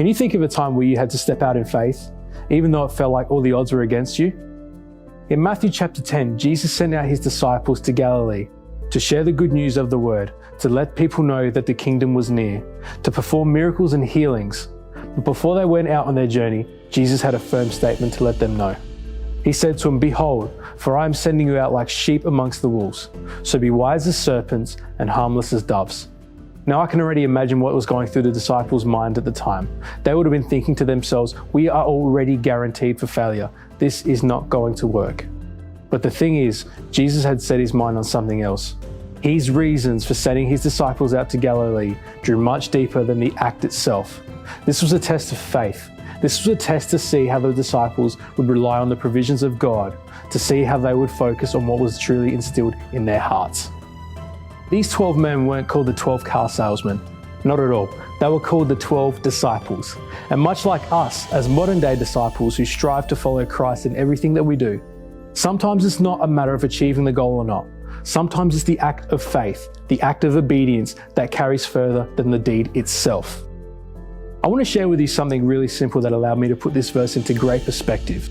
Can you think of a time where you had to step out in faith, even though it felt like all the odds were against you? In Matthew chapter 10, Jesus sent out his disciples to Galilee to share the good news of the word, to let people know that the kingdom was near, to perform miracles and healings. But before they went out on their journey, Jesus had a firm statement to let them know. He said to them, "Behold, for I am sending you out like sheep amongst the wolves. So be wise as serpents and harmless as doves." Now I can already imagine what was going through the disciples' mind at the time. They would have been thinking to themselves, we are already guaranteed for failure. This is not going to work. But the thing is, Jesus had set his mind on something else. His reasons for sending his disciples out to Galilee drew much deeper than the act itself. This was a test of faith. This was a test to see how the disciples would rely on the provisions of God, to see how they would focus on what was truly instilled in their hearts. These 12 men weren't called the 12 car salesmen. Not at all. They were called the 12 disciples. And much like us, as modern day disciples who strive to follow Christ in everything that we do, sometimes it's not a matter of achieving the goal or not. Sometimes it's the act of faith, the act of obedience that carries further than the deed itself. I want to share with you something really simple that allowed me to put this verse into great perspective.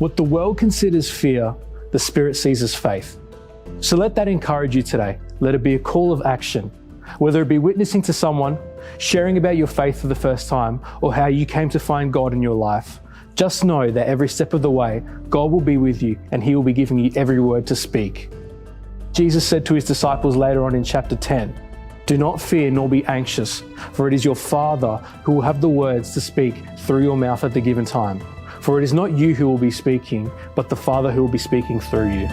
What the world considers fear, the Spirit sees as faith. So let that encourage you today. Let it be a call of action. Whether it be witnessing to someone, sharing about your faith for the first time, or how you came to find God in your life, just know that every step of the way, God will be with you and he will be giving you every word to speak. Jesus said to his disciples later on in chapter 10, "Do not fear nor be anxious, for it is your Father who will have the words to speak through your mouth at the given time. For it is not you who will be speaking, but the Father who will be speaking through you."